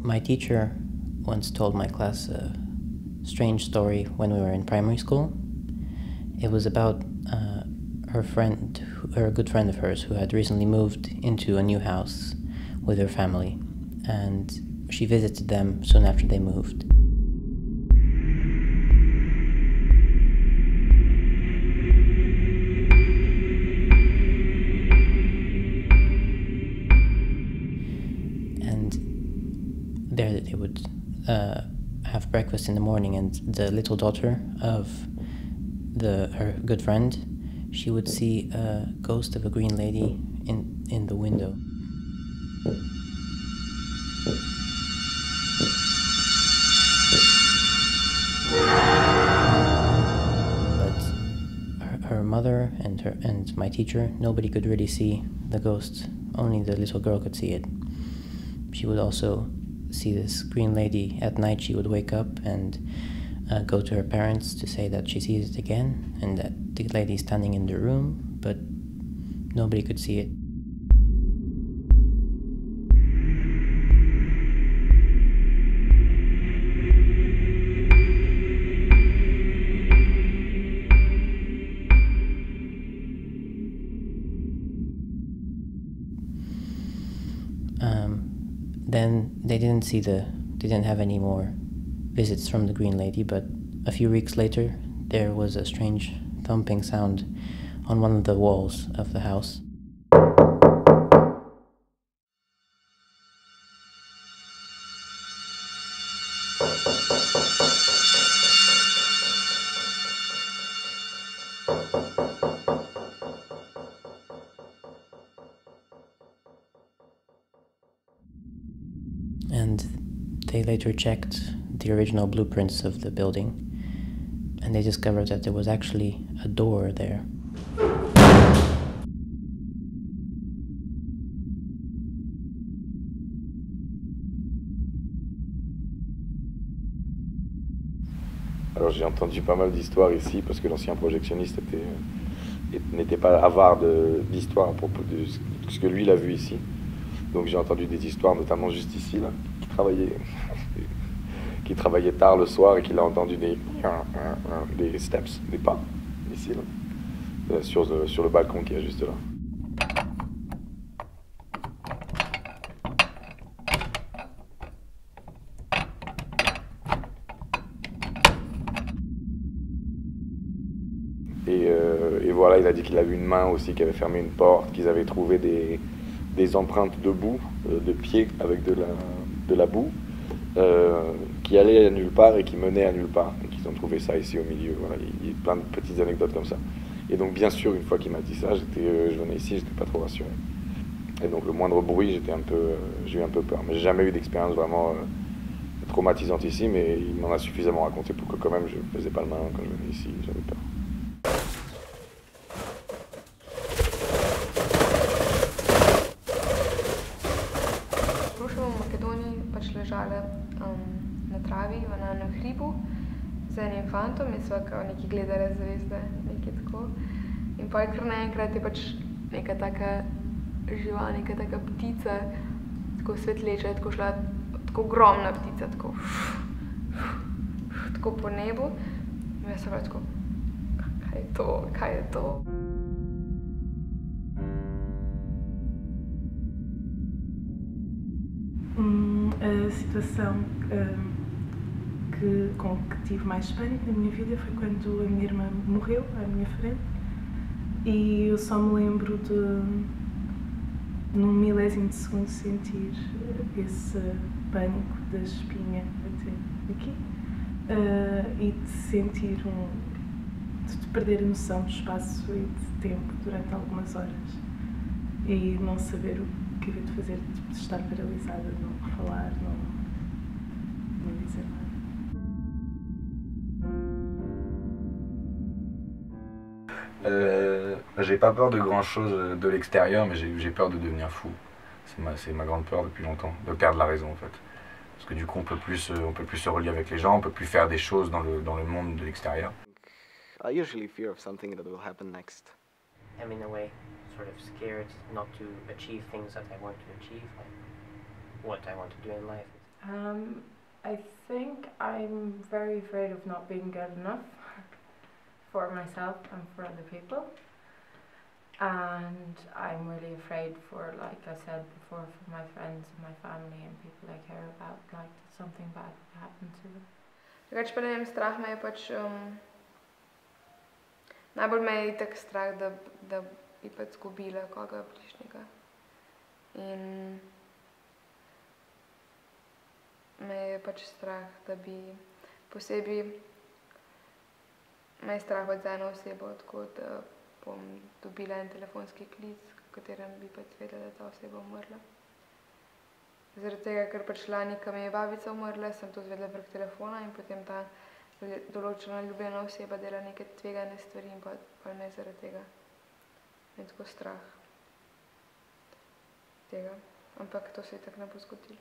My teacher once told my class a strange story when we were in primary school. It was about a good friend of hers who had recently moved into a new house with her family, and she visited them soon after they moved. And there they would have breakfast in the morning, and the little daughter of her good friend, she would see a ghost of a green lady in the window. But her mother and my teacher, nobody could really see the ghost. Only the little girl could see it. She would also see this green lady at night. She would wake up and go to her parents to say that she sees it again and that the lady's standing in the room, but nobody could see it. Then they didn't have any more visits from the green lady, but a few weeks later there was a strange thumping sound on one of the walls of the house. And they later checked the original blueprints of the building, and they discovered that there was actually a door there. Alors j'ai entendu pas mal d'histoires ici parce que l'ancien projectionniste n'était pas avare d'histoires à propos de ce que lui il a vu ici. Donc j'ai entendu des histoires, notamment juste ici, là, qui travaillait tard le soir et qu'il a entendu des steps, des pas, ici, là, sur le balcon qui est juste là. Et voilà, il a dit qu'il a vu une main aussi qui avait fermé une porte, qu'ils avaient trouvé des empreintes de boue, de pieds avec de la boue, qui allaient à nulle part et qui menaient à nulle part. Donc ils ont trouvé ça ici au milieu. Voilà, il y a plein de petites anecdotes comme ça. Et donc bien sûr, une fois qu'il m'a dit ça, je venais ici, j'étais pas trop rassuré. Et donc le moindre bruit, j'ai eu un peu peur. Mais j'ai jamais eu d'expérience vraiment traumatisante ici, mais il m'en a suffisamment raconté pour que quand même je ne faisais pas le malin quand je venais ici, j'avais peur. Ležale na travi v enem hribu z enim fantom in sva kao neki gledale zvezde, nekaj tako. In pa kar naenkrat je pač neka taka živa, neka taka ptica, tako svetleča, tako šla, tako ogromna ptica, tako po nebu. In jaz sem bila tako, kaj je to? A situação com que tive mais pânico na minha vida foi quando a minha irmã morreu à minha frente, e eu só me lembro de, num milésimo de segundo, sentir esse pânico da espinha até aqui, e de sentir de perder a noção de espaço e de tempo durante algumas horas e não saber o que havia de fazer, de estar paralisada, não falar, não dizer nada. J'ai pas peur de grand chose de l'extérieur, mais j'ai peur de devenir fou. C'est ma grande peur depuis longtemps, de perdre la raison en fait. Parce que du coup on peut plus se relier avec les gens, on peut plus faire des choses dans le monde de l'extérieur. I usually fear of something that will happen next. I'm in a way sort of scared not to achieve things that I want to achieve, like what I want to do in life. I think I'm very afraid of not being good enough for myself and for other people. And I'm really afraid for, like I said before, for my friends and my family and people I care about, like something bad will happen to them. Drugače pa ne vem, strah me je pač, najbolj me je itak strah, da bi pač zgubila koga bližnjega. In me je pač strah, da bi posebej, me je strah pač za eno osebo, tako da bom dobila en telefonski klic, v katerem bi pač vedela, da ta oseba umrla. Zaradi tega, ker pač lani, ko mi je babica umrla, sem to zvedela prek telefona in potem ta določena ljubljena oseba dela neke tvegane stvari in pa me zaradi tega. Me je tako strah tega, ampak to se itak ne bo zgodilo.